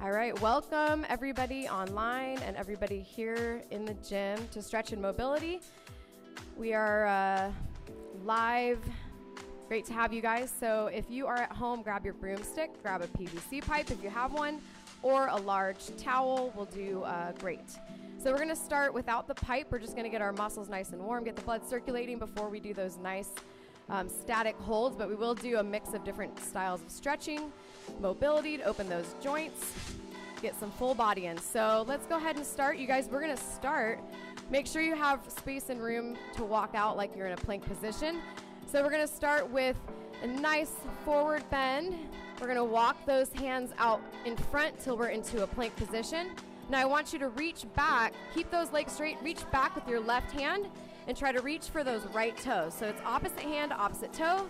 All right, welcome everybody online and everybody here in the gym to Stretch and Mobility. We are live. Great to have you guys. So if you are at home, grab your broomstick, grab a PVC pipe if you have one, or a large towel will do great. So we're gonna start without the pipe. We're just gonna get our muscles nice and warm, get the blood circulating before we do those nice static holds, but we will do a mix of different styles of stretching, mobility to open those joints, get some full body in. So let's go ahead and start. You guys, we're gonna start. Make sure you have space and room to walk out like you're in a plank position. So we're gonna start with a nice forward bend. We're gonna walk those hands out in front till we're into a plank position. Now I want you to reach back, keep those legs straight, reach back with your left hand and try to reach for those right toes. So it's opposite hand, opposite toe,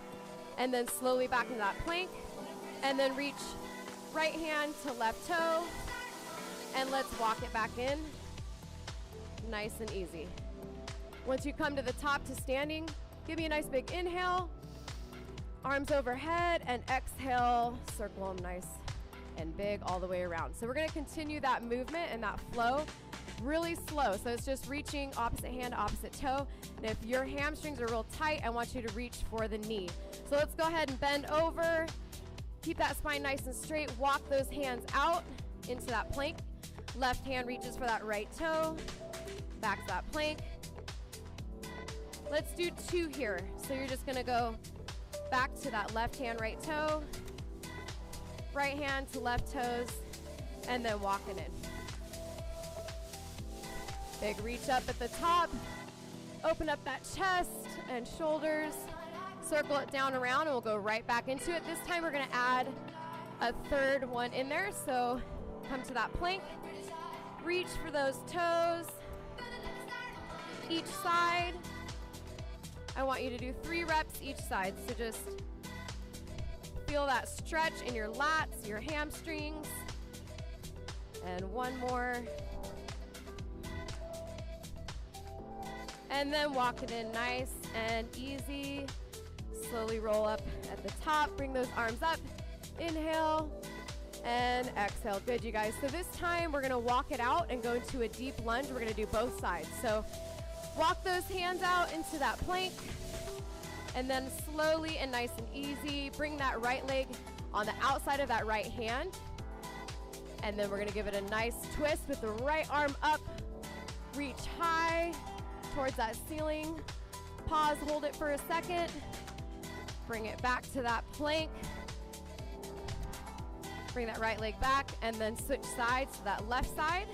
and then slowly back into that plank, and then reach right hand to left toe, and let's walk it back in, nice and easy. Once you come to the top to standing, give me a nice big inhale, arms overhead, and exhale, circle them nice and big all the way around. So we're gonna continue that movement and that flow really slow. So it's just reaching opposite hand, opposite toe. And if your hamstrings are real tight, I want you to reach for the knee. So let's go ahead and bend over. Keep that spine nice and straight. Walk those hands out into that plank. Left hand reaches for that right toe. Back to that plank. Let's do two here. So you're just gonna go back to that left hand, right toe. Right hand to left toes, and then walking in. Big reach up at the top. Open up that chest and shoulders. Circle it down around, and we'll go right back into it. This time we're gonna add a third one in there. So come to that plank. Reach for those toes. Each side. I want you to do 3 reps each side. So just feel that stretch in your lats, your hamstrings. And one more. And then walk it in nice and easy. Slowly roll up at the top, bring those arms up. Inhale and exhale. Good, you guys. So this time we're gonna walk it out and go into a deep lunge. We're gonna do both sides. So walk those hands out into that plank. And then slowly and nice and easy, bring that right leg on the outside of that right hand. And then we're gonna give it a nice twist with the right arm up. Reach high towards that ceiling. Pause, hold it for a second. Bring it back to that plank. Bring that right leg back and then switch sides to that left side.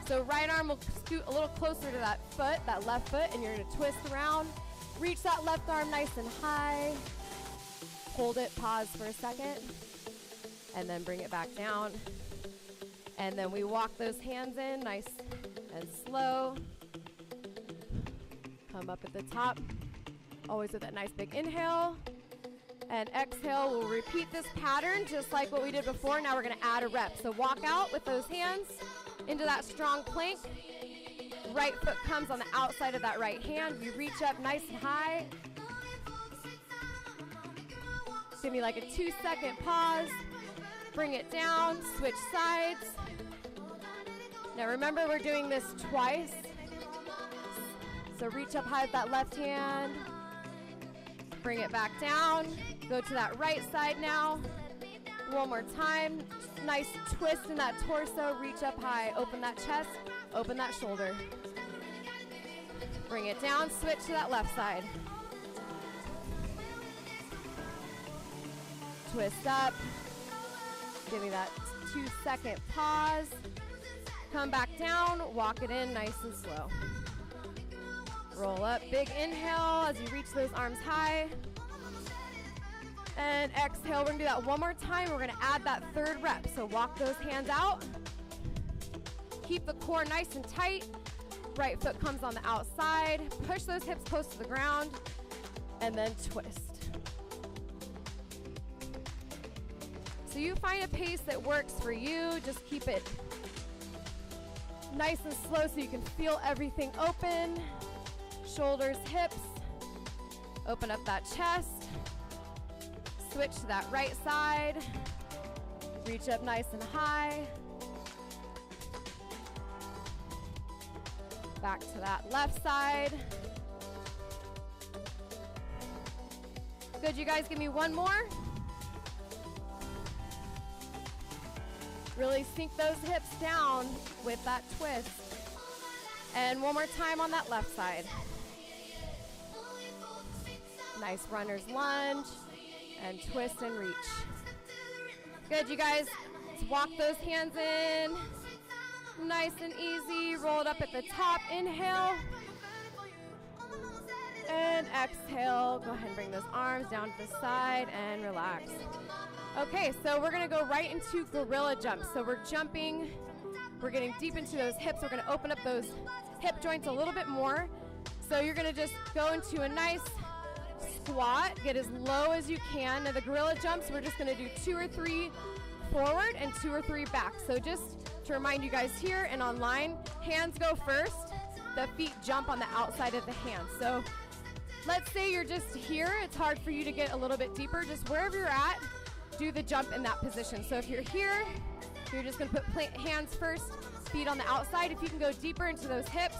So right arm will scoot a little closer to that foot, that left foot, and you're gonna twist around. Reach that left arm nice and high. Hold it, pause for a second, and then bring it back down. And then we walk those hands in nice and slow. Come up at the top, always with that nice big inhale. And exhale, we'll repeat this pattern just like what we did before. Now we're gonna add a rep. So walk out with those hands into that strong plank. Right foot comes on the outside of that right hand. You reach up nice and high. Give me like a 2-second pause. Bring it down, switch sides. Now remember, we're doing this twice. So reach up high with that left hand. Bring it back down. Go to that right side now. One more time. Nice twist in that torso. Reach up high. Open that chest. Open that shoulder. Bring it down. Switch to that left side. Twist up. Give me that 2-second pause. Come back down. Walk it in nice and slow. Roll up. Big inhale as you reach those arms high. And exhale. We're gonna do that one more time. We're gonna add that third rep. So walk those hands out. Keep the core nice and tight. Right foot comes on the outside. Push those hips close to the ground. And then twist. So you find a pace that works for you. Just keep it nice and slow so you can feel everything open. Shoulders, hips. Open up that chest. Switch to that right side. Reach up nice and high. Back to that left side. Good, you guys, give me one more. Really sink those hips down with that twist. And one more time on that left side. Nice runner's lunge and twist and reach. Good, you guys. Let's walk those hands in. Nice and easy. Roll it up at the top. Inhale. And exhale. Go ahead and bring those arms down to the side and relax. Okay, so we're gonna go right into gorilla jumps. So we're jumping, we're getting deep into those hips. We're gonna open up those hip joints a little bit more. So you're gonna just go into a nice squat, get as low as you can. Now the gorilla jumps, we're just gonna do 2 or 3 forward and 2 or 3 back. So just to remind you guys here and online, hands go first, the feet jump on the outside of the hands. So let's say you're just here, it's hard for you to get a little bit deeper, just wherever you're at, do the jump in that position. So if you're here, you're just gonna put hands first, feet on the outside. If you can go deeper into those hips,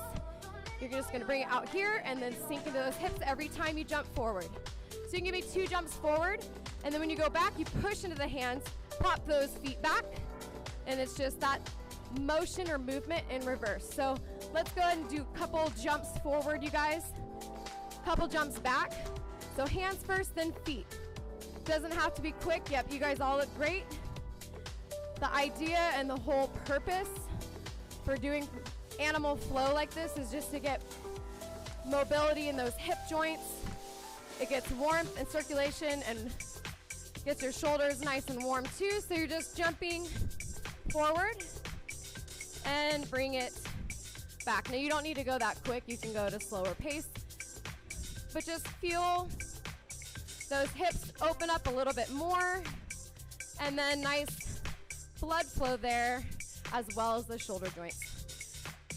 you're just gonna bring it out here and then sink into those hips every time you jump forward. So you can give me 2 jumps forward, and then when you go back, you push into the hands, pop those feet back, and it's just that motion or movement in reverse. So let's go ahead and do a couple jumps forward, you guys. Couple jumps back. So hands first, then feet. Doesn't have to be quick. Yep, you guys all look great. The idea and the whole purpose for doing animal flow like this is just to get mobility in those hip joints. It gets warmth and circulation and gets your shoulders nice and warm too. So you're just jumping forward and bring it back. Now you don't need to go that quick. You can go at a slower pace, but just feel those hips open up a little bit more, and then nice blood flow there, as well as the shoulder joints.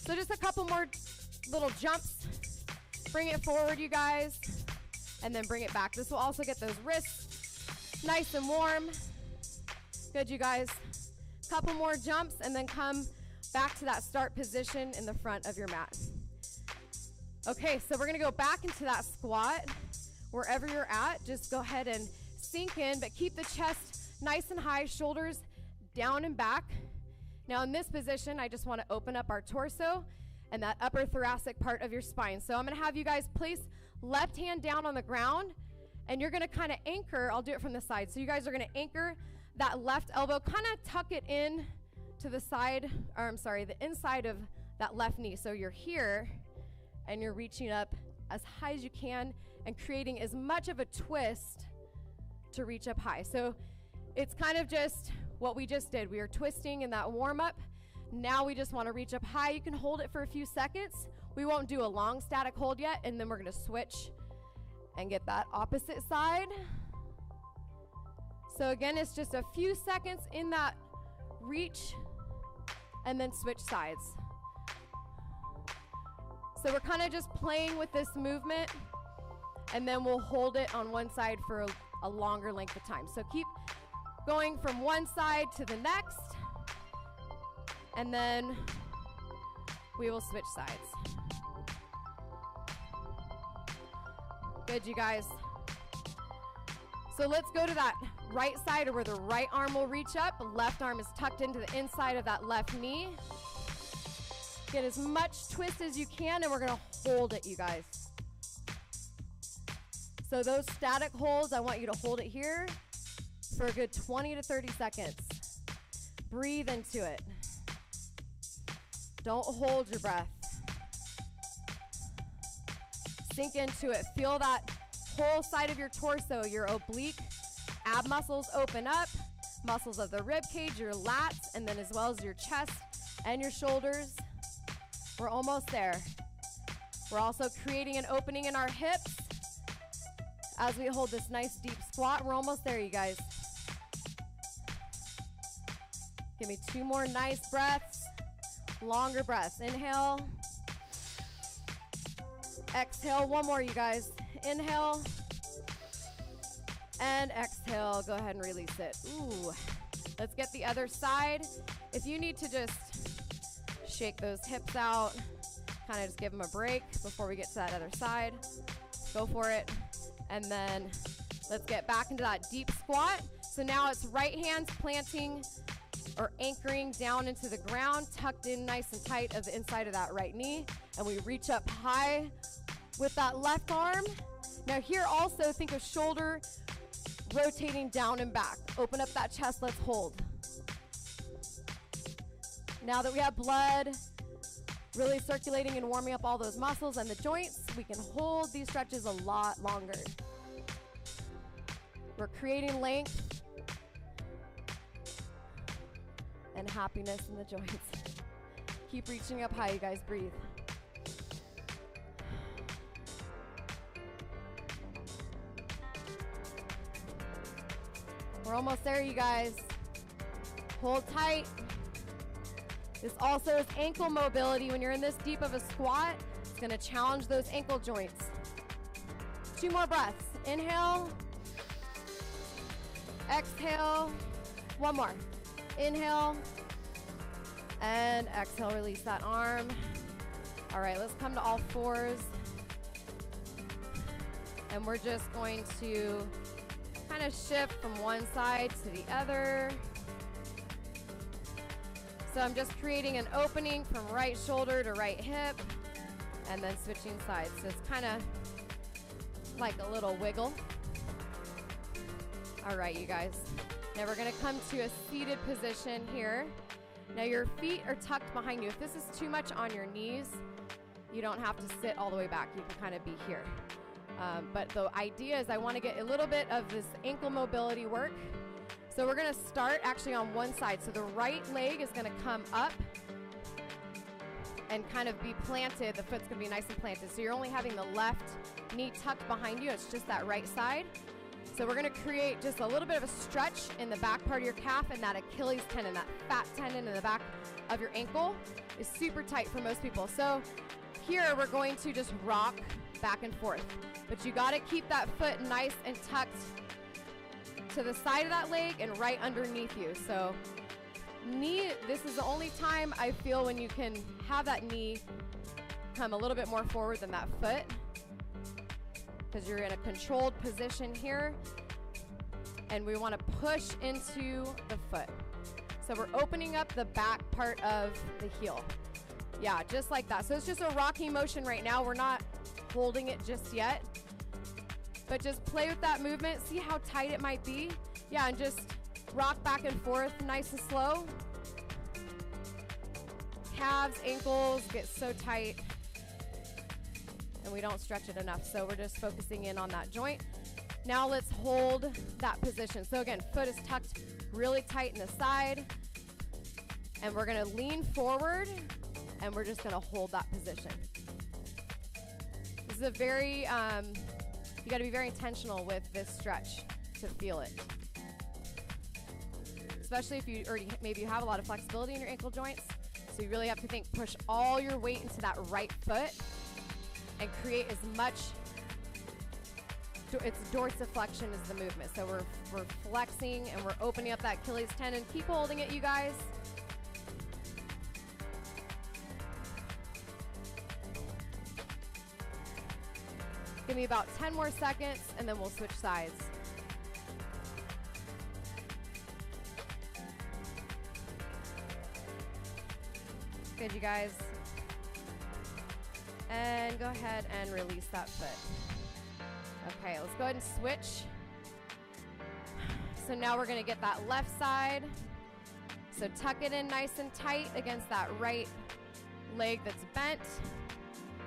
So just a couple more little jumps. Bring it forward, you guys, and then bring it back. This will also get those wrists nice and warm. Good, you guys. Couple more jumps, and then come back to that start position in the front of your mat. Okay, so we're gonna go back into that squat. Wherever you're at, just go ahead and sink in, but keep the chest nice and high, shoulders down and back. Now in this position, I just want to open up our torso and that upper thoracic part of your spine. So I'm going to have you guys place left hand down on the ground, and you're going to kind of anchor. I'll do it from the side. So you guys are going to anchor that left elbow, kind of tuck it in to the side, or I'm sorry, the inside of that left knee. So you're here, and you're reaching up as high as you can and creating as much of a twist to reach up high. So it's kind of just what we just did. We were twisting in that warm up. Now we just want to reach up high. You can hold it for a few seconds. We won't do a long static hold yet, and then we're going to switch and get that opposite side. So again, it's just a few seconds in that reach, and then switch sides. So we're kind of just playing with this movement, and then we'll hold it on one side for a longer length of time. So keep going from one side to the next, and then we will switch sides. Good, you guys. So let's go to that right side where the right arm will reach up. Left arm is tucked into the inside of that left knee. Get as much twist as you can, and we're gonna hold it, you guys. So those static holds, I want you to hold it here for a good 20 to 30 seconds. Breathe into it. Don't hold your breath. Sink into it. Feel that whole side of your torso, your oblique ab muscles open up, muscles of the rib cage, your lats, and then as well as your chest and your shoulders. We're almost there. We're also creating an opening in our hips as we hold this nice deep squat. We're almost there, you guys. Give me 2 more nice breaths, longer breaths. Inhale. Exhale, 1 more, you guys. Inhale. And exhale, go ahead and release it. Ooh. Let's get the other side. If you need to just shake those hips out, kind of just give them a break before we get to that other side, go for it. And then let's get back into that deep squat. So now it's right hands planting or anchoring down into the ground, tucked in nice and tight of the inside of that right knee. And we reach up high with that left arm. Now here also think of shoulder rotating down and back. Open up that chest, let's hold. Now that we have blood really circulating and warming up all those muscles and the joints, we can hold these stretches a lot longer. We're creating length and happiness in the joints. Keep reaching up high, you guys, breathe. We're almost there, you guys. Hold tight. This also is ankle mobility. When you're in this deep of a squat, it's gonna challenge those ankle joints. 2 more breaths. Inhale. Exhale. 1 more. Inhale. And exhale, release that arm. All right, let's come to all fours. And we're just going to kind of shift from one side to the other. So I'm just creating an opening from right shoulder to right hip and then switching sides. So it's kind of like a little wiggle. All right, you guys. Now we're gonna come to a seated position here. Now your feet are tucked behind you. If this is too much on your knees, you don't have to sit all the way back. You can kind of be here. But the idea is I want to get a little bit of this ankle mobility work. So we're going to start actually on one side. So the right leg is going to come up and kind of be planted. The foot's going to be nice and planted. So you're only having the left knee tucked behind you. It's just that right side. So we're going to create just a little bit of a stretch in the back part of your calf, and that Achilles tendon, that fat tendon in the back of your ankle is super tight for most people. So here we're going to just rock back and forth. But you got to keep that foot nice and tucked to the side of that leg and right underneath you. So knee, this is the only time I feel when you can have that knee come a little bit more forward than that foot, because you're in a controlled position here and we want to push into the foot. So we're opening up the back part of the heel. Yeah, just like that. So it's just a rocking motion right now. We're not holding it just yet, but just play with that movement. See how tight it might be. Yeah, and just rock back and forth nice and slow. Calves, ankles get so tight and we don't stretch it enough. So we're just focusing in on that joint. Now let's hold that position. So again, foot is tucked really tight in the side, and we're gonna lean forward and we're just gonna hold that position. This is a very, you gotta be very intentional with this stretch to feel it. Especially if you already, maybe you have a lot of flexibility in your ankle joints. So you really have to think, push all your weight into that right foot and create as much, it's dorsiflexion is the movement. So we're flexing and we're opening up that Achilles tendon. Keep holding it, you guys. Give me about 10 more seconds and then we'll switch sides. Good, you guys. And go ahead and release that foot. Okay, let's go ahead and switch. So now we're gonna get that left side. So tuck it in nice and tight against that right leg that's bent.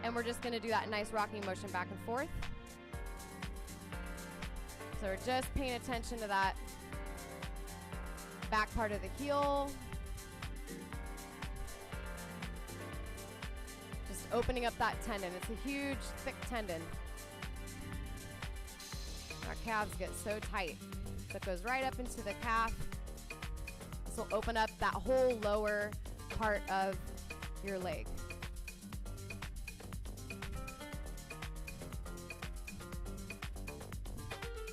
And we're just gonna do that nice rocking motion back and forth. So we're just paying attention to that back part of the heel. Just opening up that tendon. It's a huge, thick tendon. Our calves get so tight. So it goes right up into the calf. This will open up that whole lower part of your leg.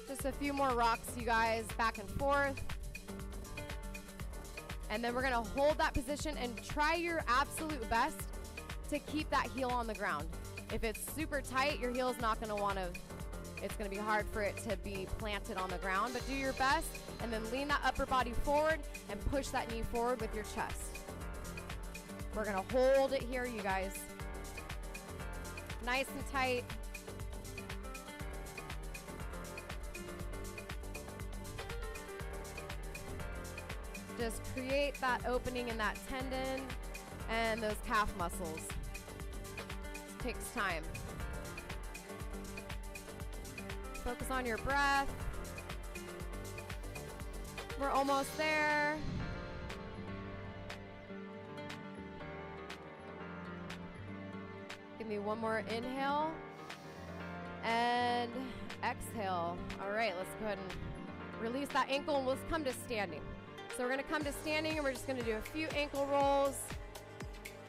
Just a few more rocks, you guys, back and forth. And then we're gonna hold that position and try your absolute best to keep that heel on the ground. If it's super tight, your heel's not gonna wanna, it's gonna be hard for it to be planted on the ground, but do your best and then lean that upper body forward and push that knee forward with your chest. We're gonna hold it here, you guys. Nice and tight. Just create that opening in that tendon and those calf muscles. It takes time. Focus on your breath. We're almost there. Give me one more inhale and exhale. All right, let's go ahead and release that ankle and let's come to standing. So we're gonna come to standing and we're just gonna do a few ankle rolls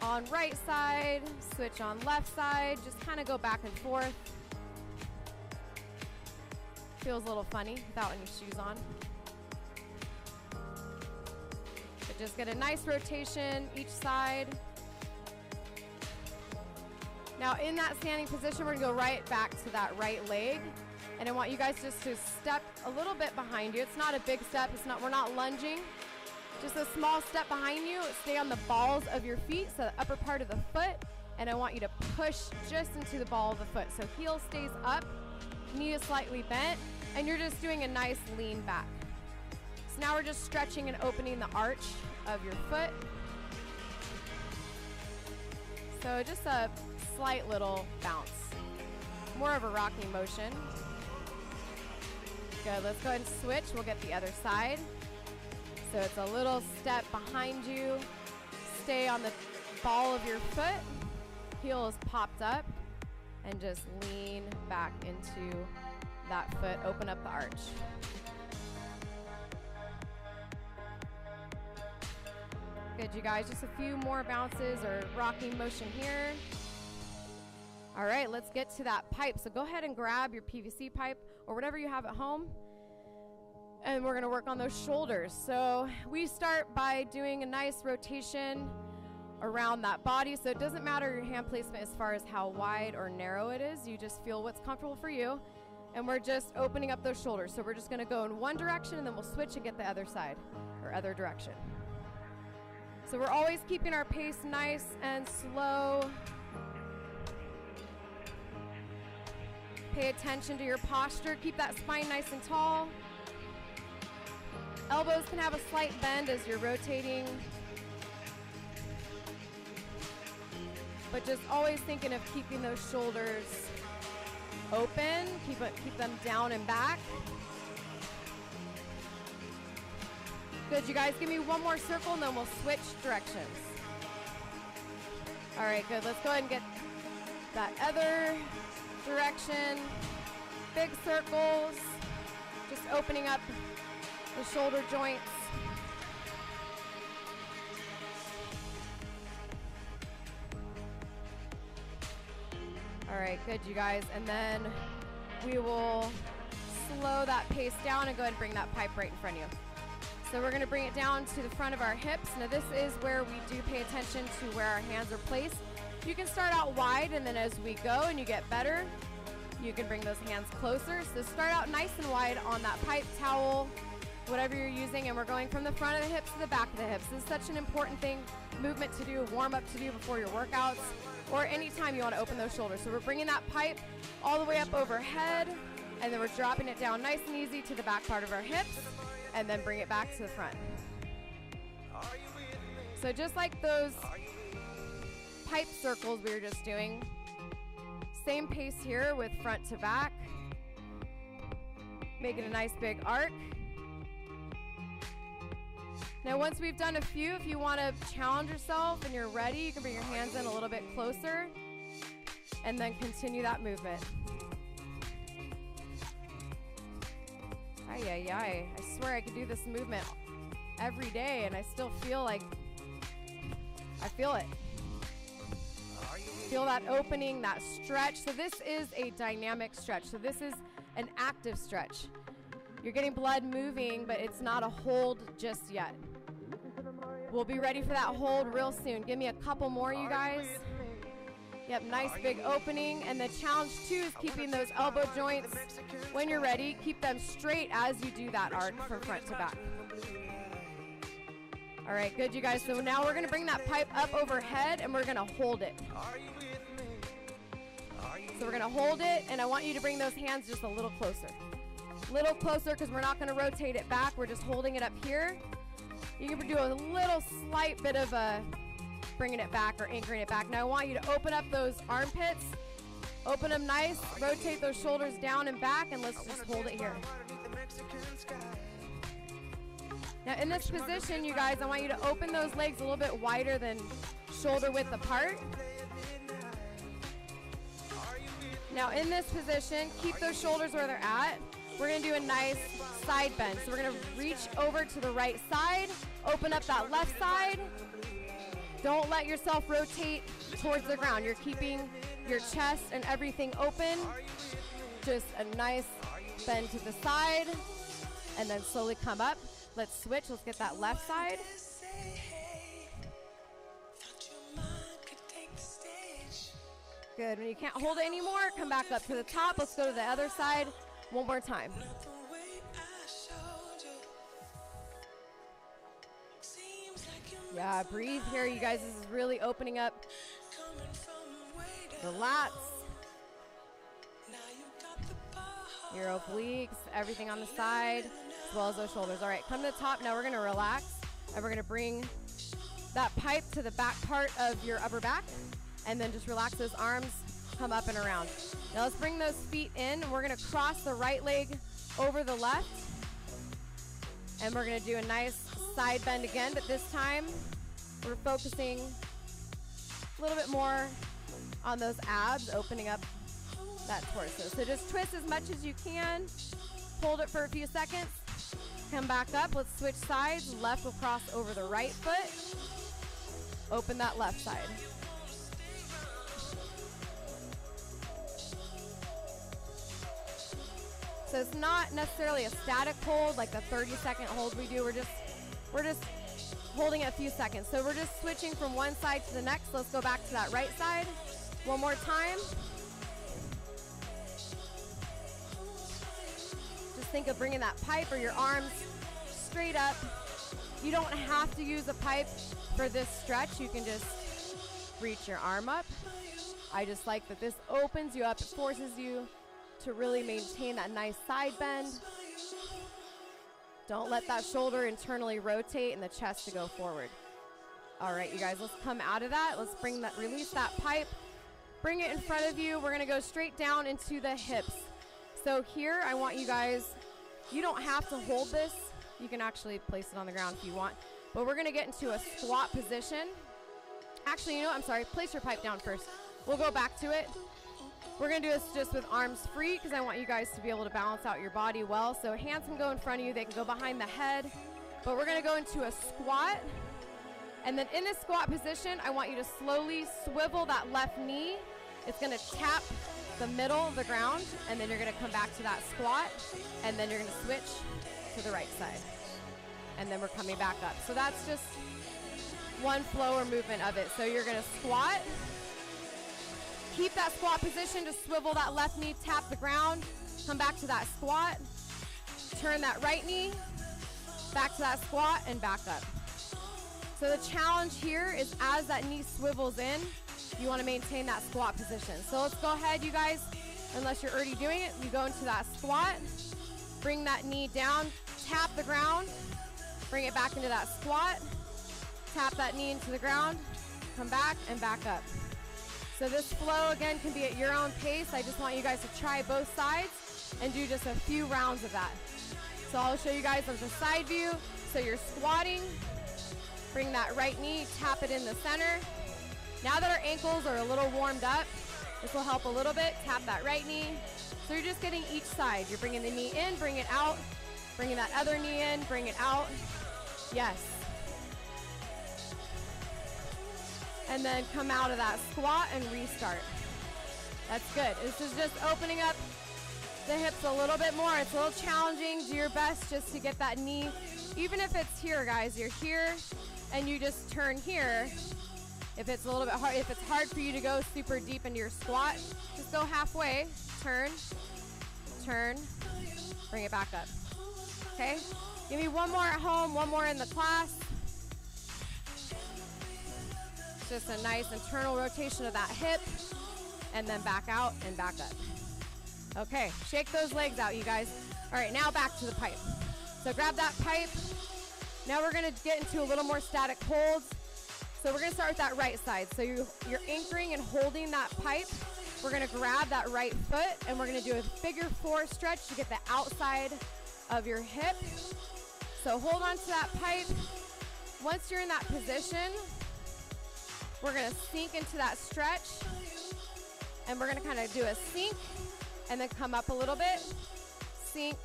on right side, switch on left side, just kind of go back and forth. Feels a little funny without any shoes on. But just get a nice rotation each side. Now in that standing position, we're gonna go right back to that right leg. And I want you guys just to step a little bit behind you. It's not a big step, we're not lunging. Just a small step behind you. Stay on the balls of your feet, so the upper part of the foot. And I want you to push just into the ball of the foot. So heel stays up, knee is slightly bent, and you're just doing a nice lean back. So now we're just stretching and opening the arch of your foot. So just a slight little bounce. More of a rocking motion. Good, let's go ahead and switch. We'll get the other side. So it's a little step behind you. Stay on the ball of your foot. Heel is popped up. And just lean back into that foot. Open up the arch. Good, you guys. Just a few more bounces or rocking motion here. All right, let's get to that pipe. So go ahead and grab your PVC pipe or whatever you have at home. And we're gonna work on those shoulders. So we start by doing a nice rotation around that body. So it doesn't matter your hand placement as far as how wide or narrow it is. You just feel what's comfortable for you. And we're just opening up those shoulders. So we're just gonna go in one direction and then we'll switch and get the other side or other direction. So we're always keeping our pace nice and slow. Pay attention to your posture. Keep that spine nice and tall. Elbows can have a slight bend as you're rotating. But just always thinking of keeping those shoulders open. Keep them down and back. Good, you guys. Give me one more circle and then we'll switch directions. All right, good. Let's go ahead and get that other direction. Big circles. Just opening up the shoulder joints. All right, good, you guys. And then we will slow that pace down and go ahead and bring that pipe right in front of you. So we're gonna bring it down to the front of our hips. Now this is where we do pay attention to where our hands are placed. You can start out wide and then as we go and you get better, you can bring those hands closer. So start out nice and wide on that pipe, towel, whatever you're using, and we're going from the front of the hips to the back of the hips. This is such an important movement to do, warm up to do before your workouts, or anytime you want to open those shoulders. So we're bringing that pipe all the way up overhead, and then we're dropping it down nice and easy to the back part of our hips, and then bring it back to the front. So just like those pipe circles we were just doing, same pace here with front to back. Make it a nice big arc. Now once we've done a few, if you want to challenge yourself and you're ready, you can bring your hands in a little bit closer and then continue that movement. Ay, ay, ay. I swear I could do this movement every day and I still feel like I feel it. Feel that opening, that stretch. So this is a dynamic stretch. So this is an active stretch. You're getting blood moving, but it's not a hold just yet. We'll be ready for that hold real soon. Give me a couple more, you guys. Yep, nice big opening. And the challenge too is keeping those elbow joints, when you're ready, keep them straight as you do that arc from front to back. All right, good, you guys. So now we're gonna bring that pipe up overhead and we're gonna hold it. So we're gonna hold it, and I want you to bring those hands just a little closer. Little closer, because we're not gonna rotate it back. We're just holding it up here. You can do a little slight bit of a bringing it back or anchoring it back. Now I want you to open up those armpits, open them nice, rotate those shoulders down and back, and let's just hold it here. Now in this position, you guys, I want you to open those legs a little bit wider than shoulder width apart. Now in this position, keep those shoulders where they're at. We're gonna do a nice side bend. So we're gonna reach over to the right side, open up that left side. Don't let yourself rotate towards the ground. You're keeping your chest and everything open. Just a nice bend to the side, and then slowly come up. Let's switch, let's get that left side. Good, when you can't hold it anymore, come back up to the top. Let's go to the other side one more time. Yeah, breathe here, you guys. This is really opening up the lats, your obliques, everything on the side, as well as those shoulders. All right, come to the top. Now we're gonna relax, and we're gonna bring that pipe to the back part of your upper back, and then just relax those arms, come up and around. Now let's bring those feet in. We're gonna cross the right leg over the left, and we're gonna do a nice side bend again, but this time we're focusing a little bit more on those abs, opening up that torso. So just twist as much as you can, hold it for a few seconds, come back up. Let's switch sides. Left will cross over the right foot, open that left side. So it's not necessarily a static hold like the 30-second hold we do. We're just holding it a few seconds. So we're just switching from one side to the next. Let's go back to that right side one more time. Just think of bringing that pipe or your arms straight up. You don't have to use a pipe for this stretch. You can just reach your arm up. I just like that this opens you up. It forces you to really maintain that nice side bend. Don't let that shoulder internally rotate and the chest to go forward. All right, you guys, let's come out of that. Let's bring that, release that pipe. Bring it in front of you. We're gonna go straight down into the hips. So here, I want you guys, you don't have to hold this. You can actually place it on the ground if you want. But we're gonna get into a squat position. Actually, you know what, I'm sorry, place your pipe down first. We'll go back to it. We're gonna do this just with arms free because I want you guys to be able to balance out your body well. So hands can go in front of you, they can go behind the head, but we're gonna go into a squat. And then in this squat position, I want you to slowly swivel that left knee. It's gonna tap the middle of the ground, and then you're gonna come back to that squat, and then you're gonna switch to the right side. And then we're coming back up. So that's just one flow or movement of it. So you're gonna squat, keep that squat position to swivel that left knee, tap the ground, come back to that squat, turn that right knee, back to that squat, and back up. So the challenge here is as that knee swivels in, you want to maintain that squat position. So let's go ahead, you guys, unless you're already doing it, you go into that squat, bring that knee down, tap the ground, bring it back into that squat, tap that knee into the ground, come back and back up. So this flow, again, can be at your own pace. I just want you guys to try both sides and do just a few rounds of that. So I'll show you guys as a side view. So you're squatting, bring that right knee, tap it in the center. Now that our ankles are a little warmed up, this will help a little bit. Tap that right knee. So you're just getting each side. You're bringing the knee in, bring it out, bringing that other knee in, bring it out. Yes. And then come out of that squat and restart. That's good. This is just opening up the hips a little bit more. It's a little challenging. Do your best just to get that knee, even if it's here, guys. You're here, and you just turn here. If it's a little bit hard, if it's hard for you to go super deep into your squat, just go halfway, turn, turn, bring it back up. Okay? Give me one more at home, one more in the class. Just a nice internal rotation of that hip, and then back out and back up. Okay, shake those legs out, you guys. All right, now back to the pipe. So grab that pipe. Now we're gonna get into a little more static holds. So we're gonna start with that right side. So you're anchoring and holding that pipe. We're gonna grab that right foot, and we're gonna do a figure 4 stretch to get the outside of your hip. So hold on to that pipe. Once you're in that position, we're gonna sink into that stretch, and we're gonna kind of do a sink, and then come up a little bit, sink,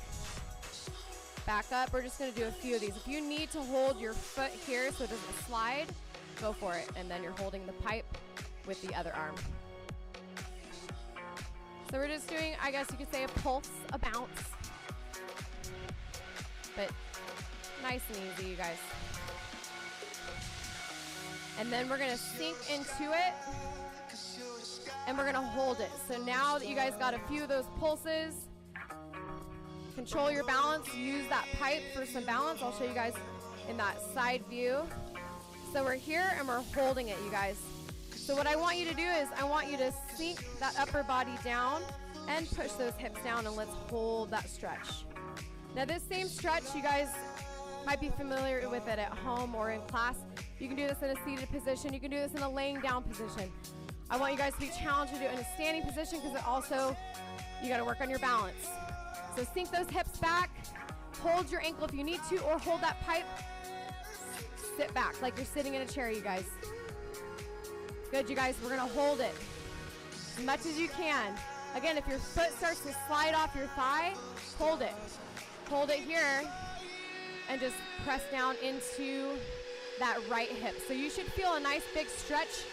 back up. We're just gonna do a few of these. If you need to hold your foot here so it doesn't slide, go for it, and then you're holding the pipe with the other arm. So we're just doing, I guess you could say, a pulse, a bounce, but nice and easy, you guys. And then we're gonna sink into it, and we're gonna hold it. So now that you guys got a few of those pulses, control your balance, use that pipe for some balance. I'll show you guys in that side view. So we're here and we're holding it, you guys. So what I want you to do is I want you to sink that upper body down and push those hips down, and let's hold that stretch. Now this same stretch, you guys might be familiar with it at home or in class. You can do this in a seated position. You can do this in a laying down position. I want you guys to be challenged to do it in a standing position, because it also, you gotta work on your balance. So sink those hips back, hold your ankle if you need to, or hold that pipe, sit back like you're sitting in a chair, you guys. Good, you guys, we're gonna hold it as much as you can. Again, if your foot starts to slide off your thigh, hold it. Hold it here, and just press down into that right hip. So you should feel a nice big stretch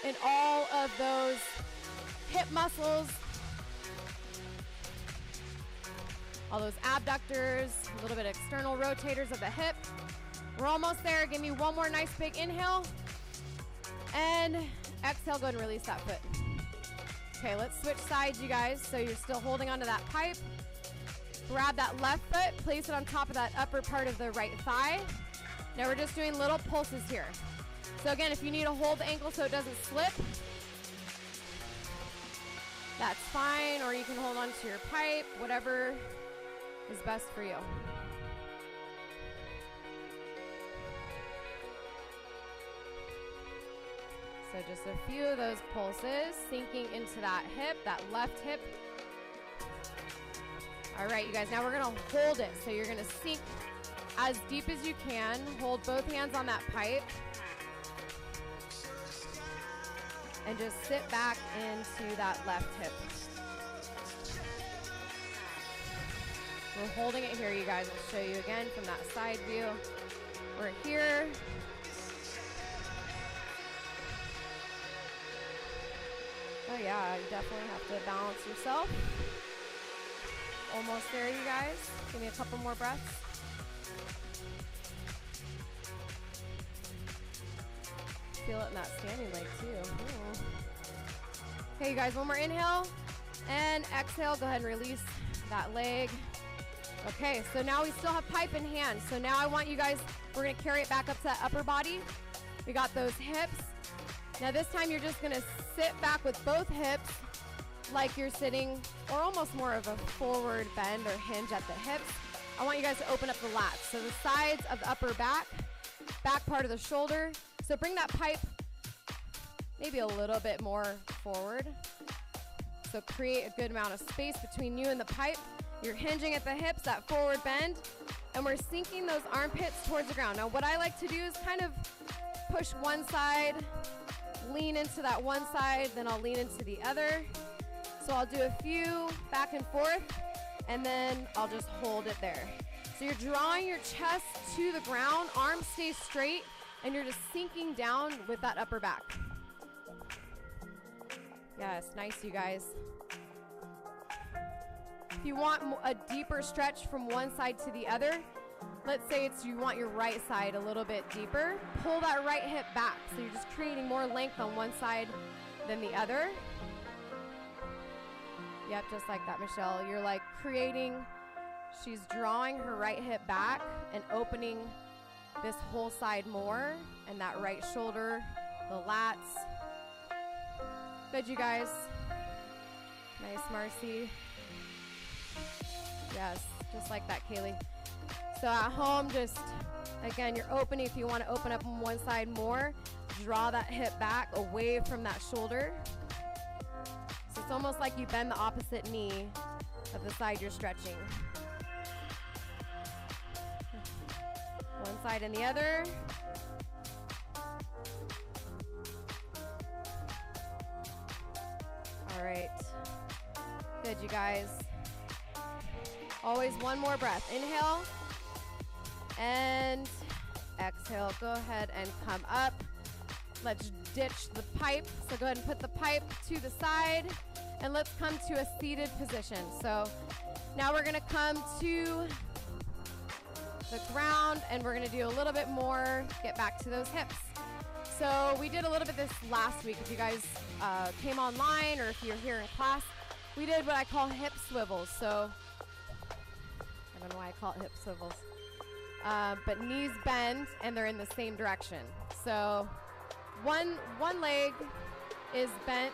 in all of those hip muscles, all those abductors, a little bit of external rotators of the hip. We're almost there. Give me one more nice big inhale, and exhale, go ahead and release that foot. Okay, let's switch sides, you guys. So you're still holding onto that pipe. Grab that left foot, place it on top of that upper part of the right thigh. Now we're just doing little pulses here. So again, if you need to hold the ankle so it doesn't slip, that's fine, or you can hold on to your pipe, whatever is best for you. So just a few of those pulses, sinking into that hip, that left hip. All right, you guys, now we're gonna hold it. So you're gonna sink as deep as you can. Hold both hands on that pipe. And just sit back into that left hip. We're holding it here, you guys. I'll show you again from that side view. We're here. Oh yeah, you definitely have to balance yourself. Almost there, you guys. Give me a couple more breaths. Feel it in that standing leg too. Ooh. Okay, you guys, one more inhale and exhale. Go ahead and release that leg. Okay, so now we still have pipe in hand. So now I want you guys, we're gonna carry it back up to that upper body. We got those hips. Now this time you're just gonna sit back with both hips like you're sitting, or almost more of a forward bend or hinge at the hips. I want you guys to open up the lats. So the sides of the upper back part of the shoulder. So bring that pipe maybe a little bit more forward. So create a good amount of space between you and the pipe. You're hinging at the hips, that forward bend, and we're sinking those armpits towards the ground. Now what I like to do is kind of push one side, lean into that one side, then I'll lean into the other. So I'll do a few back and forth, and then I'll just hold it there. So you're drawing your chest to the ground, arms stay straight, and you're just sinking down with that upper back. Yes, nice, you guys. If you want a deeper stretch from one side to the other, let's say you want your right side a little bit deeper, pull that right hip back. So you're just creating more length on one side than the other. Yep, just like that, Michelle. You're like creating, she's drawing her right hip back and opening this whole side more, and that right shoulder, the lats. Good, you guys. Nice, Marcy. Yes, just like that, Kaylee. So at home, just, again, you're opening. If you want to open up on one side more, draw that hip back away from that shoulder. So it's almost like you bend the opposite knee of the side you're stretching. One side and the other. All right. Good, you guys. Always one more breath. Inhale and exhale. Go ahead and come up. Let's ditch the pipe. So go ahead and put the pipe to the side, and let's come to a seated position. So now we're gonna come to the ground, and we're gonna do a little bit more, get back to those hips. So we did a little bit this last week. If you guys came online, or if you're here in class, we did what I call hip swivels. So I don't know why I call it hip swivels, but knees bend and they're in the same direction. So one leg is bent,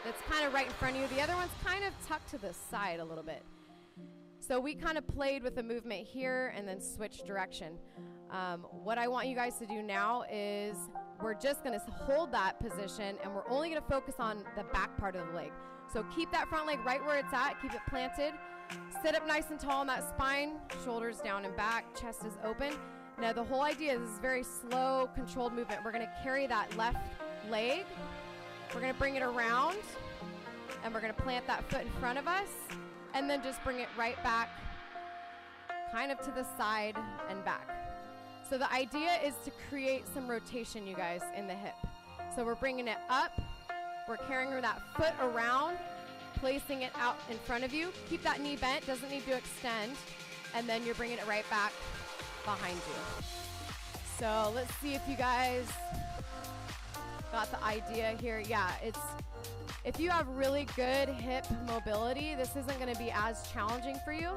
that's kind of right in front of you. The other one's kind of tucked to the side a little bit. So we kind of played with the movement here and then switch direction. What I want you guys to do now is we're just going to hold that position, and we're only going to focus on the back part of the leg. So keep that front leg right where it's at, keep it planted. Sit up nice and tall on that spine, shoulders down and back, chest is open. Now the whole idea is this is very slow, controlled movement. We're going to carry that left leg, we're going to bring it around, and we're going to plant that foot in front of us, and then just bring it right back, kind of to the side and back. So the idea is to create some rotation, you guys, in the hip. So we're bringing it up, we're carrying that foot around, placing it out in front of you. Keep that knee bent, doesn't need to extend, and then you're bringing it right back behind you. So let's see if you guys got the idea here. Yeah, if you have really good hip mobility, this isn't going to be as challenging for you,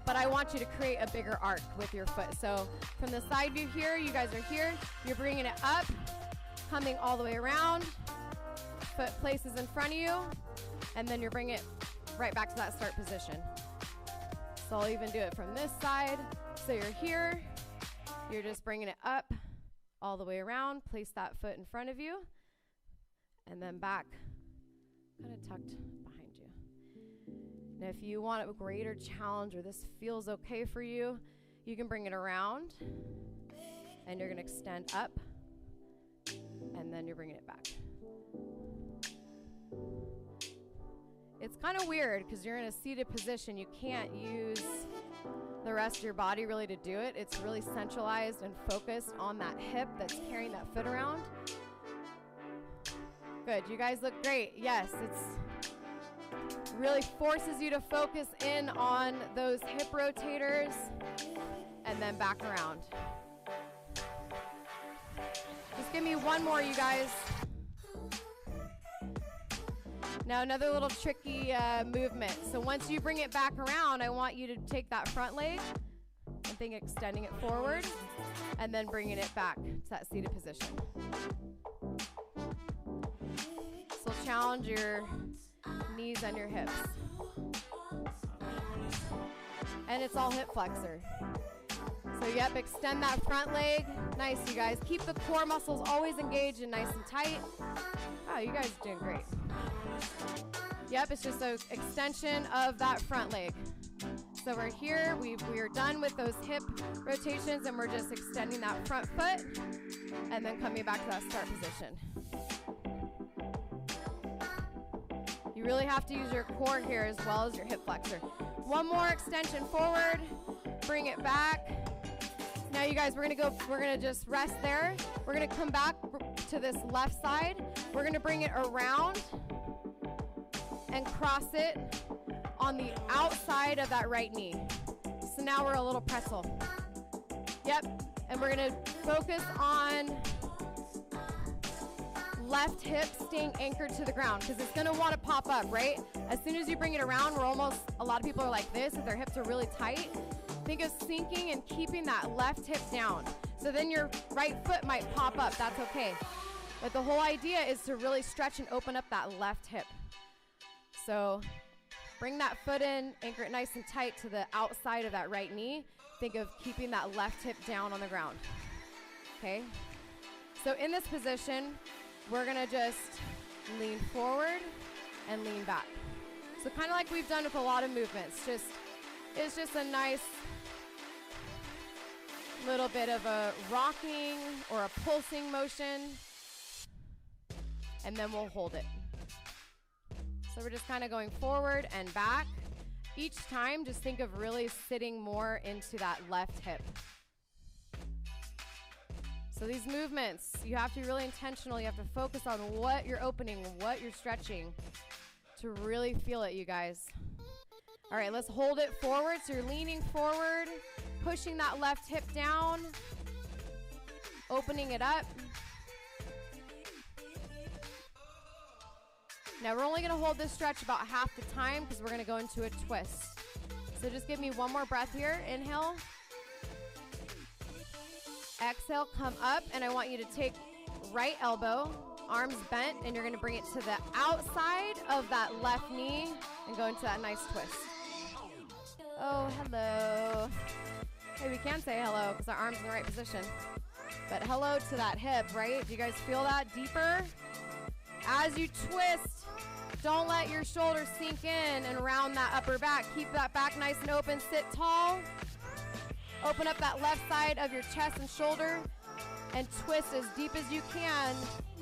but I want you to create a bigger arc with your foot. So from the side view here, you guys are here, you're bringing it up, coming all the way around, foot places in front of you, and then you're bringing it right back to that start position. So I'll even do it from this side. So you're here, you're just bringing it up all the way around, place that foot in front of you, and then back, kind of tucked behind you. Now if you want a greater challenge, or this feels okay for you, you can bring it around, and you're gonna extend up, and then you're bringing it back. It's kind of weird because you're in a seated position. You can't use the rest of your body really to do it. It's really centralized and focused on that hip that's carrying that foot around. Good, you guys look great. Yes, it's really forces you to focus in on those hip rotators and then back around. Just give me one more, you guys. Now another little tricky movement. So once you bring it back around, I want you to take that front leg and think extending it forward and then bringing it back to that seated position. So challenge your knees and your hips. And it's all hip flexor. So yep, extend that front leg. Nice, you guys. Keep the core muscles always engaged and nice and tight. Oh, you guys are doing great. Yep, it's just an extension of that front leg. So we're here, we're done with those hip rotations, and we're just extending that front foot and then coming back to that start position. You really have to use your core here as well as your hip flexor. One more extension forward, bring it back. Now you guys, we're gonna just rest there. We're gonna come back to this left side. We're gonna bring it around and cross it on the outside of that right knee. So now we're a little pretzel. Yep. And we're gonna focus on left hip staying anchored to the ground because it's gonna wanna pop up, right? As soon as you bring it around, a lot of people are like this, if their hips are really tight. Think of sinking and keeping that left hip down. So then your right foot might pop up, that's okay. But the whole idea is to really stretch and open up that left hip. So bring that foot in, anchor it nice and tight to the outside of that right knee. Think of keeping that left hip down on the ground, okay? So in this position, we're gonna just lean forward and lean back. So kind of like we've done with a lot of movements, it's just a nice little bit of a rocking or a pulsing motion, and then we'll hold it. So we're just kind of going forward and back. Each time, just think of really sitting more into that left hip. So these movements, you have to be really intentional. You have to focus on what you're opening, what you're stretching to really feel it, you guys. All right, let's hold it forward. So you're leaning forward, pushing that left hip down, opening it up. Now we're only gonna hold this stretch about half the time because we're gonna go into a twist. So just give me one more breath here. Inhale. Exhale, come up, and I want you to take right elbow, arms bent, and you're gonna bring it to the outside of that left knee and go into that nice twist. Oh, hello. Hey, we can say hello because our arm's in the right position. But hello to that hip, right? Do you guys feel that deeper? As you twist, don't let your shoulders sink in and round that upper back. Keep that back nice and open. Sit tall. Open up that left side of your chest and shoulder and twist as deep as you can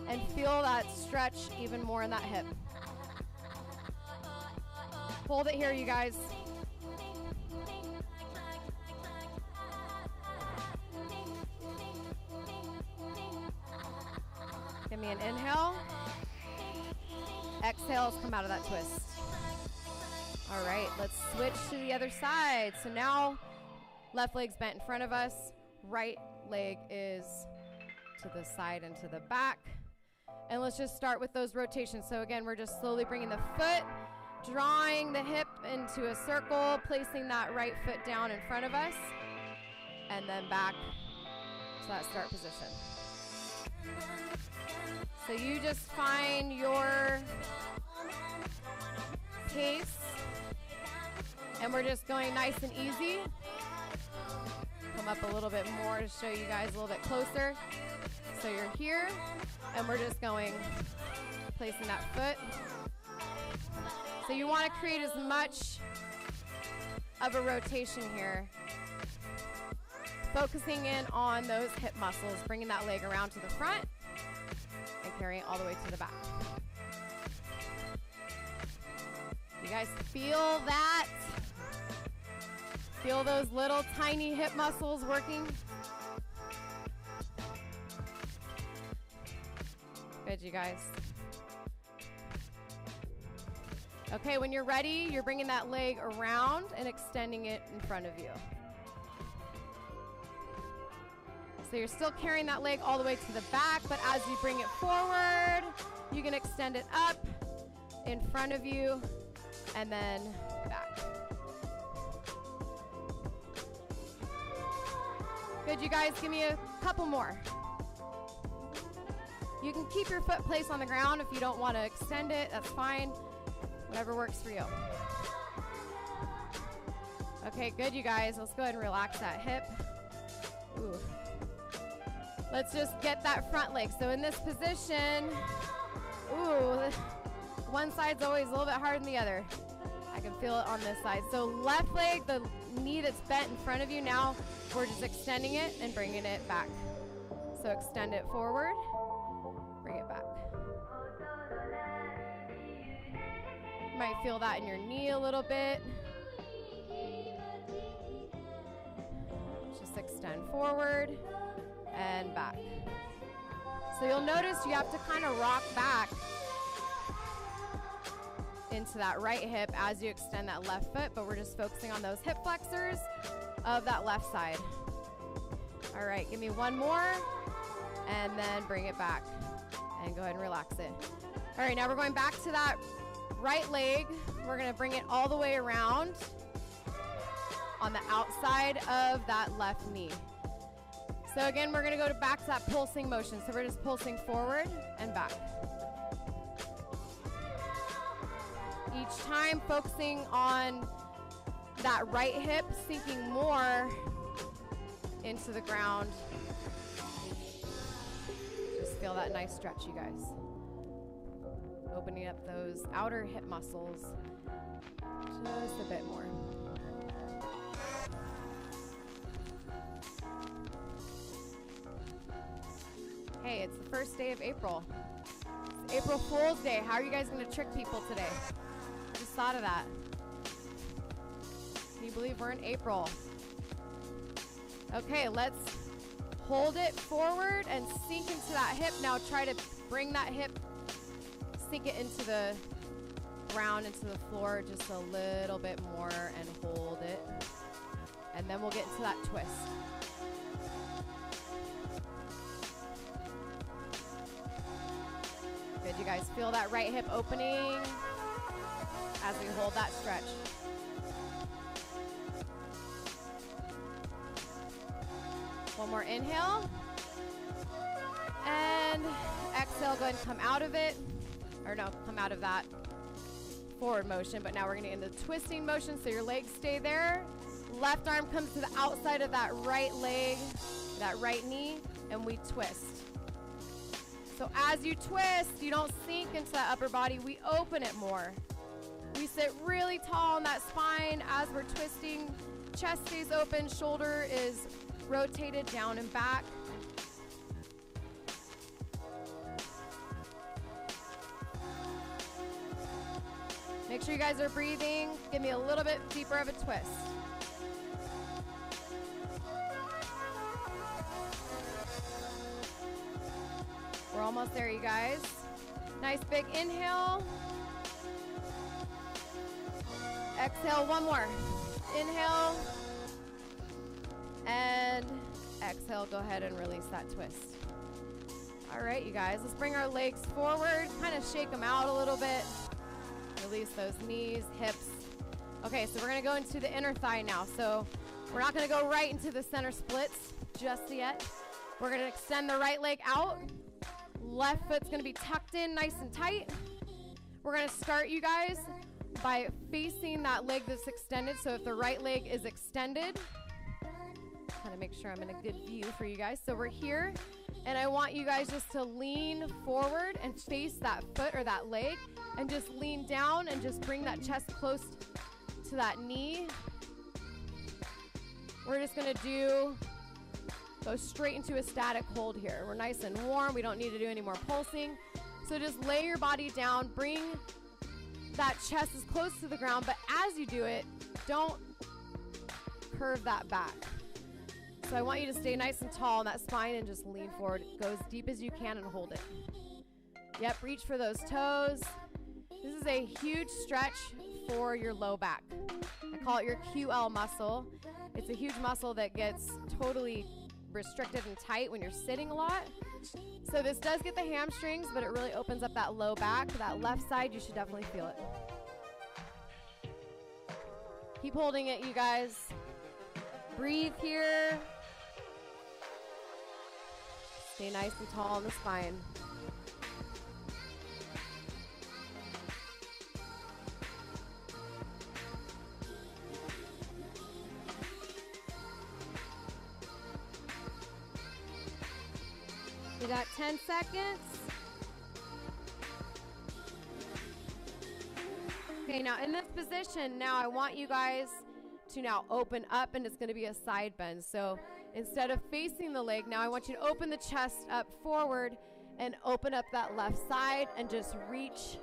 and feel that stretch even more in that hip. Hold it here, you guys. Give me an inhale. Exhale, come out of that twist. All right, let's switch to the other side. So now, left leg's bent in front of us. Right leg is to the side and to the back. And let's just start with those rotations. So again, we're just slowly bringing the foot, drawing the hip into a circle, placing that right foot down in front of us, and then back to that start position. So you just find your pace, and we're just going nice and easy. Come up a little bit more to show you guys a little bit closer. So you're here, and we're just going, placing that foot. So you want to create as much of a rotation here. Focusing in on those hip muscles, bringing that leg around to the front and carrying it all the way to the back. You guys feel that? Feel those little tiny hip muscles working? Good, you guys. Okay, when you're ready, you're bringing that leg around and extending it in front of you. So you're still carrying that leg all the way to the back, but as you bring it forward, you can extend it up in front of you and then back. Good, you guys, give me a couple more. You can keep your foot placed on the ground if you don't want to extend it, that's fine. Whatever works for you. Okay, good, you guys. Let's go ahead and relax that hip. Ooh. Let's just get that front leg. So in this position, ooh, one side's always a little bit harder than the other. I can feel it on this side. So left leg, the knee that's bent in front of you, now we're just extending it and bringing it back. So extend it forward, bring it back. You might feel that in your knee a little bit. Just extend forward and back. So you'll notice you have to kind of rock back into that right hip as you extend that left foot, but we're just focusing on those hip flexors of that left side. All right, give me one more, and then bring it back. And go ahead and relax it. All right, now we're going back to that right leg. We're gonna bring it all the way around on the outside of that left knee. So again, we're gonna go back to that pulsing motion. So we're just pulsing forward and back. Each time focusing on that right hip, sinking more into the ground. Just feel that nice stretch, you guys. Opening up those outer hip muscles just a bit more. Hey, it's the first day of April. It's April Fool's Day. How are you guys going to trick people today? I just thought of that. Can you believe we're in April? Okay, let's hold it forward and sink into that hip. Now try to bring that hip, sink it into the ground, into the floor just a little bit more and hold it. And then we'll get into that twist. Good, you guys feel that right hip opening as we hold that stretch. One more inhale. And exhale, go ahead and come out of it. Or no, come out of that forward motion. But now we're gonna get into twisting motion, so your legs stay there. Left arm comes to the outside of that right leg, that right knee, and we twist. So as you twist, you don't sink into that upper body, we open it more. We sit really tall on that spine as we're twisting. Chest stays open, shoulder is rotated down and back. Make sure you guys are breathing. Give me a little bit deeper of a twist. We're almost there, you guys. Nice big inhale. Exhale, one more. Inhale. And exhale, go ahead and release that twist. All right, you guys, let's bring our legs forward, kind of shake them out a little bit. Release those knees, hips. Okay, so we're gonna go into the inner thigh now. So we're not gonna go right into the center splits just yet. We're gonna extend the right leg out. Left foot's gonna be tucked in nice and tight. We're gonna start, you guys, by facing that leg that's extended. So if the right leg is extended, kind of make sure I'm in a good view for you guys. So we're here, and I want you guys just to lean forward and face that foot or that leg, and just lean down and just bring that chest close to that knee. We're just gonna go straight into a static hold here. We're nice and warm. We don't need to do any more pulsing. So just lay your body down, bring that chest as close to the ground, but as you do it, don't curve that back. So I want you to stay nice and tall on that spine and just lean forward. Go as deep as you can and hold it. Yep, reach for those toes. This is a huge stretch for your low back. I call it your QL muscle. It's a huge muscle that gets totally restricted and tight when you're sitting a lot. So this does get the hamstrings, but it really opens up that low back. That left side, you should definitely feel it. Keep holding it, you guys. Breathe here. Stay nice and tall on the spine. We got 10 seconds. Okay, now in this position, now I want you guys to now open up, and it's going to be a side bend. So instead of facing the leg, now I want you to open the chest up forward and open up that left side and just reach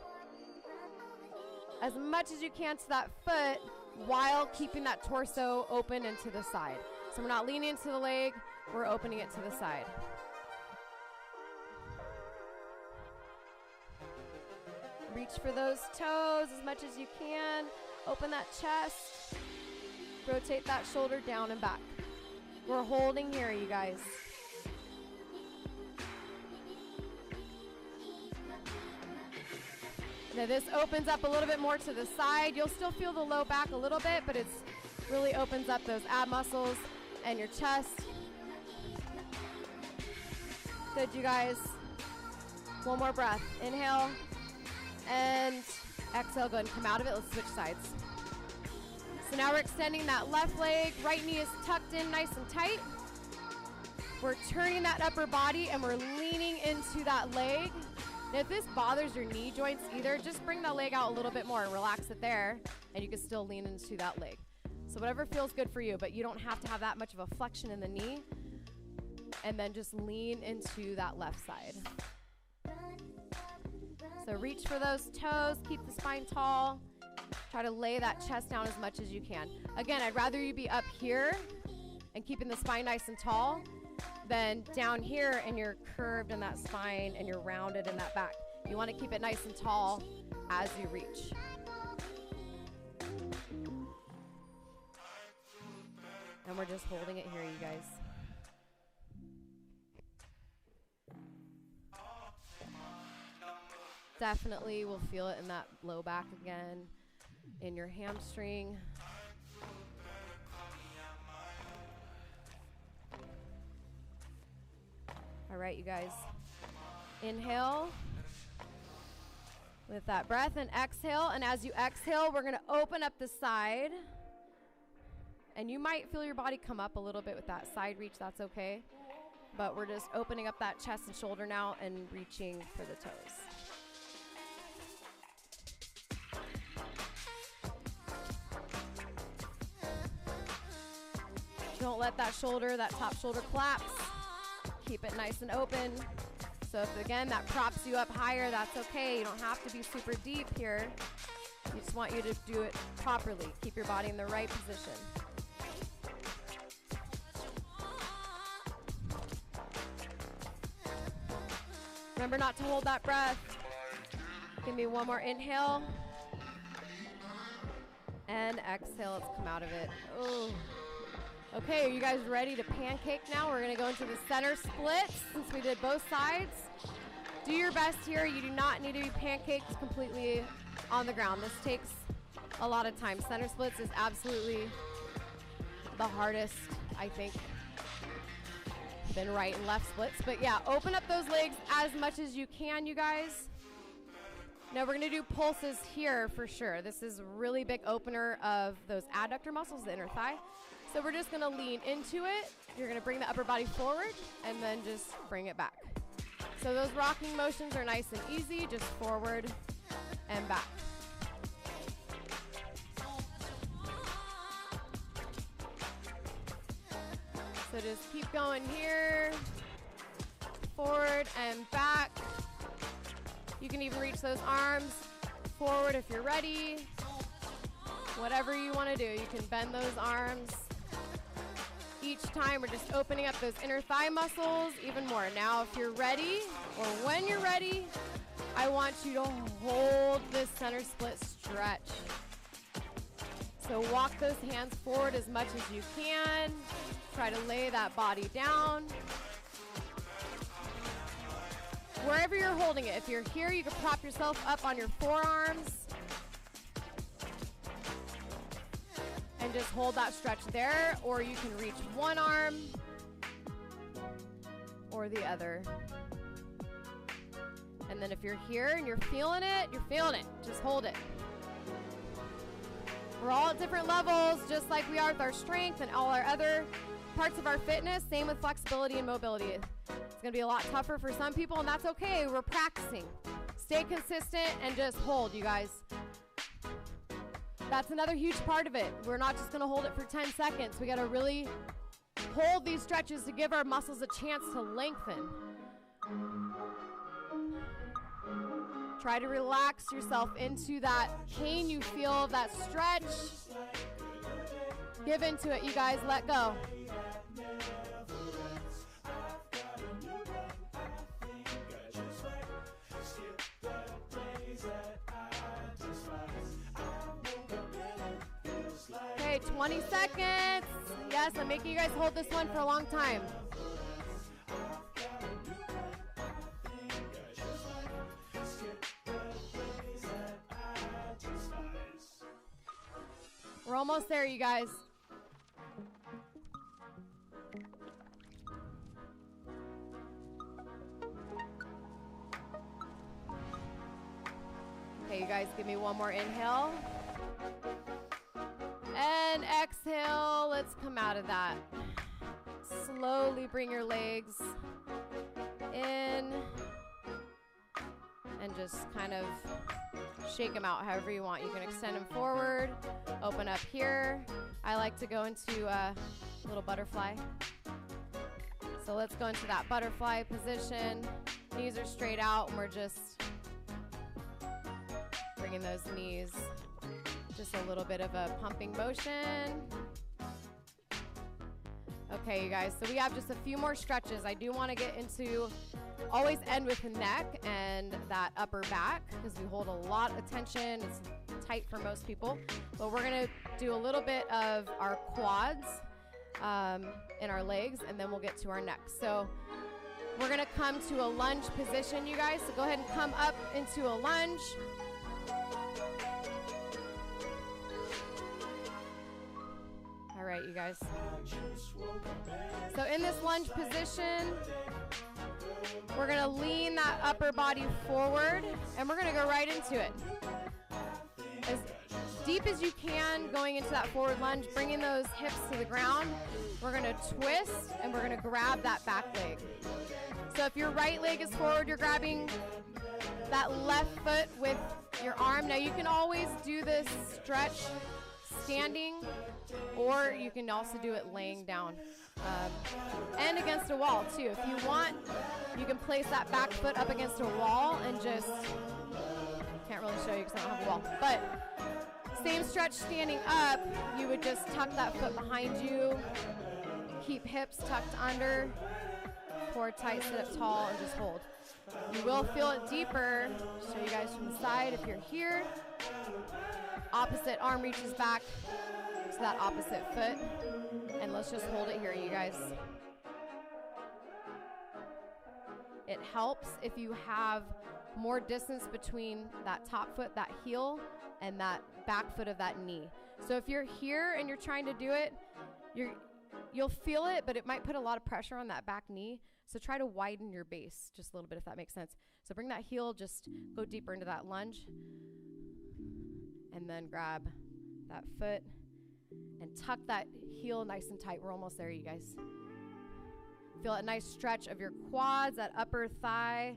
as much as you can to that foot while keeping that torso open and to the side. So we're not leaning into the leg, we're opening it to the side. Reach for those toes as much as you can. Open that chest. Rotate that shoulder down and back. We're holding here, you guys. Now this opens up a little bit more to the side. You'll still feel the low back a little bit, but it's really opens up those ab muscles and your chest. Good, you guys. One more breath. Inhale and exhale. Go ahead and come out of it. Let's switch sides. So now we're extending that left leg. Right knee is tucked in nice and tight. We're turning that upper body and we're leaning into that leg. Now, if this bothers your knee joints either, just bring that leg out a little bit more and relax it there, and you can still lean into that leg. So whatever feels good for you, but you don't have to have that much of a flexion in the knee, and then just lean into that left side. So reach for those toes, keep the spine tall, try to lay that chest down as much as you can. Again, I'd rather you be up here and keeping the spine nice and tall than down here and you're curved in that spine and you're rounded in that back. You want to keep it nice and tall as you reach. And we're just holding it here, you guys. Definitely will feel it in that low back again, in your hamstring. All right, you guys. Inhale with that breath and exhale. And as you exhale, we're going to open up the side. And you might feel your body come up a little bit with that side reach. That's okay. But we're just opening up that chest and shoulder now and reaching for the toes. Don't let that shoulder, that top shoulder collapse. Keep it nice and open. So if, again, that props you up higher, that's okay. You don't have to be super deep here. We just want you to do it properly. Keep your body in the right position. Remember not to hold that breath. Give me one more inhale. And exhale, let's come out of it. Ooh. Okay, are you guys ready to pancake now? We're gonna go into the center splits since we did both sides. Do your best here. You do not need to be pancaked completely on the ground. This takes a lot of time. Center splits is absolutely the hardest, I think, than right and left splits. But yeah, open up those legs as much as you can, you guys. Now we're gonna do pulses here for sure. This is a really big opener of those adductor muscles, the inner thigh. So we're just gonna lean into it. You're gonna bring the upper body forward and then just bring it back. So those rocking motions are nice and easy, just forward and back. So just keep going here, forward and back. You can even reach those arms forward if you're ready. Whatever you wanna do, you can bend those arms. Each time we're just opening up those inner thigh muscles even more. Now if you're ready, or when you're ready, I want you to hold this center split stretch. So walk those hands forward as much as you can. Try to lay that body down. Wherever you're holding it, if you're here, you can prop yourself up on your forearms. And just hold that stretch there, or you can reach one arm or the other. And then if you're here and you're feeling it, just hold it. We're all at different levels, just like we are with our strength and all our other parts of our fitness. Same with flexibility and mobility. It's gonna be a lot tougher for some people, and that's okay. We're practicing. Stay consistent and just hold, you guys. That's another huge part of it. We're not just gonna hold it for 10 seconds. We gotta really hold these stretches to give our muscles a chance to lengthen. Try to relax yourself into that pain you feel of that stretch. Give into it, you guys, let go. Okay, 20 seconds. Yes, I'm making you guys hold this one for a long time. We're almost there, you guys. Okay, you guys, give me one more inhale. And exhale, let's come out of that. Slowly bring your legs in and just kind of shake them out however you want. You can extend them forward, open up here. I like to go into a little butterfly. So let's go into that butterfly position. Knees are straight out and we're just bringing those knees. Just a little bit of a pumping motion. Okay, you guys, so we have just a few more stretches. I do want to get into, always end with the neck and that upper back because we hold a lot of tension. It's tight for most people. But we're going to do a little bit of our quads in our legs, and then we'll get to our neck. So we're going to come to a lunge position, you guys. So go ahead and come up into a lunge. All right, you guys. So in this lunge position, we're gonna lean that upper body forward and we're gonna go right into it. As deep as you can going into that forward lunge, bringing those hips to the ground. We're gonna twist and we're gonna grab that back leg. So if your right leg is forward, you're grabbing that left foot with your arm. Now you can always do this stretch standing, or you can also do it laying down and against a wall too. If you want, you can place that back foot up against a wall and just, can't really show you because I don't have a wall, but same stretch standing up. You would just tuck that foot behind you, keep hips tucked under, core tight, sit up tall, and just hold. You will feel it deeper. Show you guys from the side. If you're here, opposite arm reaches back to that opposite foot. And let's just hold it here, you guys. It helps if you have more distance between that top foot, that heel, and that back foot of that knee. So if you're here and you're trying to do it, you'll feel it, but it might put a lot of pressure on that back knee. So try to widen your base just a little bit, if that makes sense. So bring that heel, just go deeper into that lunge. And then grab that foot and tuck that heel nice and tight. We're almost there, you guys. Feel a nice stretch of your quads, that upper thigh.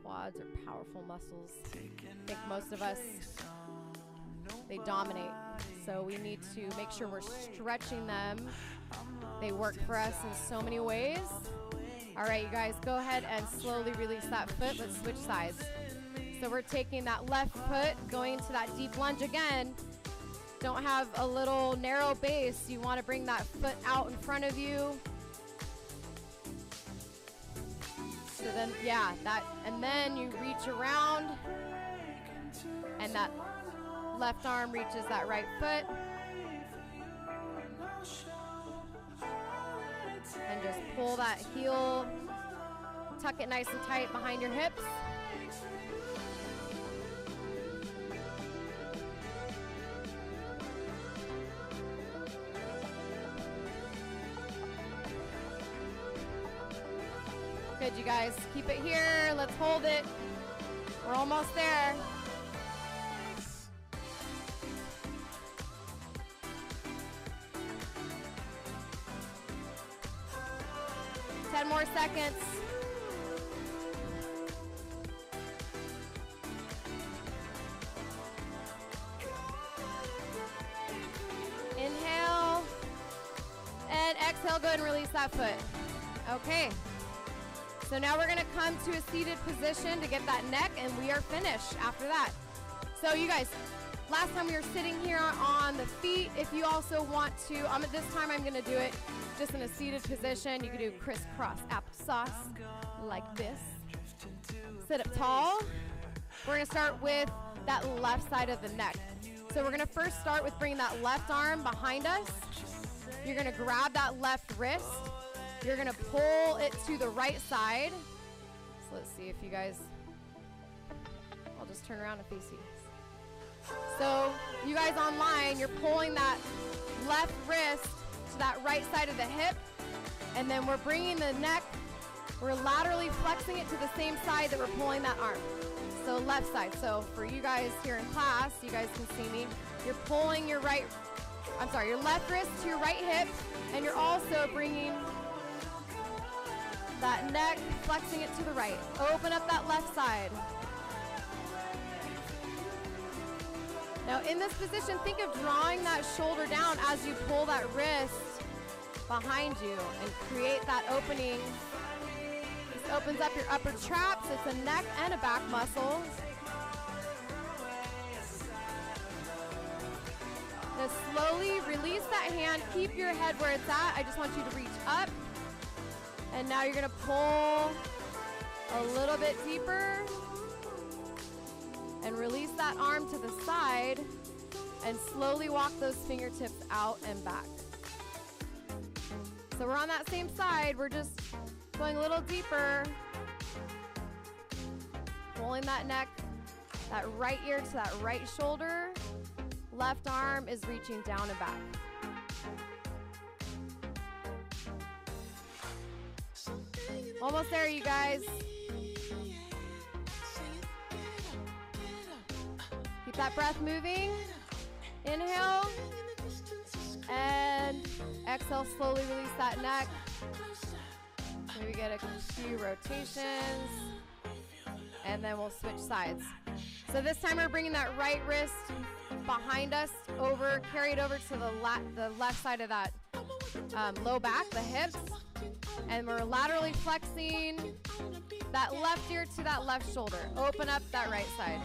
Quads are powerful muscles. I think most of us, they dominate. So we need to make sure we're stretching them. They work for us in so many ways. All right, you guys, go ahead and slowly release that foot. Let's switch sides. So we're taking that left foot, going into that deep lunge again. Don't have a little narrow base. You want to bring that foot out in front of you. So then, yeah, that, and then you reach around, and that left arm reaches that right foot. And just pull that heel, tuck it nice and tight behind your hips. Good, you guys. Keep it here. Let's hold it. We're almost there. Ten more seconds. Inhale. And exhale, go ahead and release that foot. Okay. So now we're gonna come to a seated position to get that neck, and we are finished after that. So you guys, last time we were sitting here on the feet. If you also want to, this time I'm gonna do it just in a seated position. You can do crisscross applesauce like this. Sit up tall. We're gonna start with that left side of the neck. So we're gonna first start with bringing that left arm behind us. You're gonna grab that left wrist. You're gonna pull it to the right side. So let's see if you guys, I'll just turn around and face you. So you guys online, you're pulling that left wrist to that right side of the hip, and then we're bringing the neck, we're laterally flexing it to the same side that we're pulling that arm. So left side. So for you guys here in class, you guys can see me, you're pulling your your left wrist to your right hip, and you're also bringing that neck, flexing it to the right. Open up that left side. Now in this position, think of drawing that shoulder down as you pull that wrist behind you and create that opening. This opens up your upper traps. It's a neck and a back muscle. Now slowly release that hand. Keep your head where it's at. I just want you to reach up. And now you're gonna pull a little bit deeper and release that arm to the side and slowly walk those fingertips out and back. So we're on that same side, we're just going a little deeper, pulling that neck, that right ear to that right shoulder, left arm is reaching down and back. Almost there, you guys. Keep that breath moving. Inhale. And exhale, slowly release that neck. Maybe get a few rotations. And then we'll switch sides. So this time we're bringing that right wrist behind us, over, carry it over to the left side of that low back, the hips. And we're laterally flexing that left ear to that left shoulder. Open up that right side.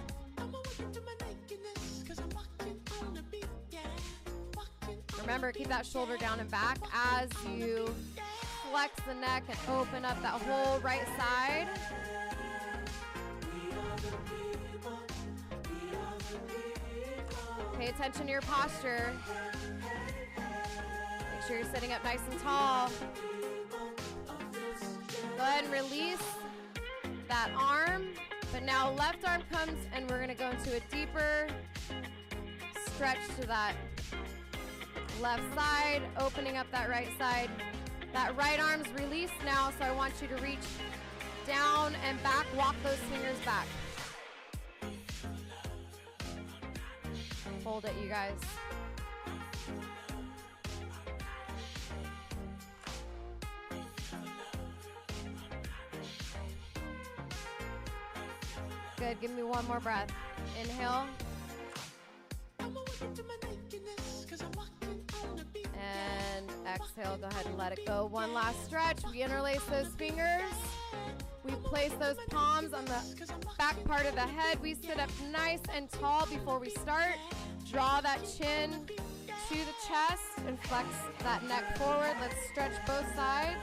Remember, keep that shoulder down and back as you flex the neck and open up that whole right side. Pay attention to your posture. Make sure you're sitting up nice and tall. Go ahead and release that arm, but now left arm comes and we're gonna go into a deeper stretch to that left side, opening up that right side. That right arm's released now, so I want you to reach down and back, walk those fingers back. Hold it, you guys. Good, give me one more breath. Inhale. And exhale, go ahead and let it go. One last stretch. We interlace those fingers. We place those palms on the back part of the head. We sit up nice and tall before we start. Draw that chin to the chest and flex that neck forward. Let's stretch both sides.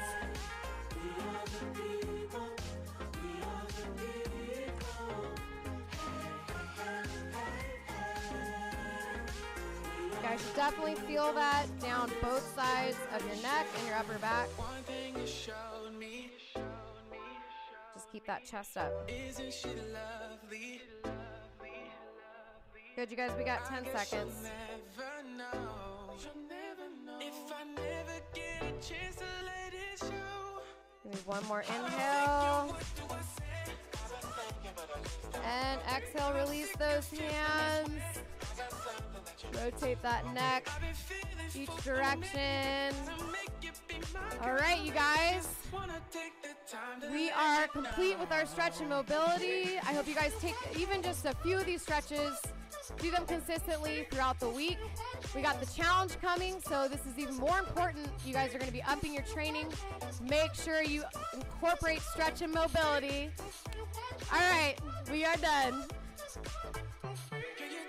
You guys should definitely feel that down both sides of your neck and your upper back. Just keep that chest up. Good, you guys, we got 10 seconds. Give me one more inhale. And exhale, release those hands. Rotate that neck each direction. All right, you guys. We are complete with our stretch and mobility. I hope you guys take even just a few of these stretches, do them consistently throughout the week. We got the challenge coming, so this is even more important. You guys are going to be upping your training. Make sure you incorporate stretch and mobility. All right, we are done.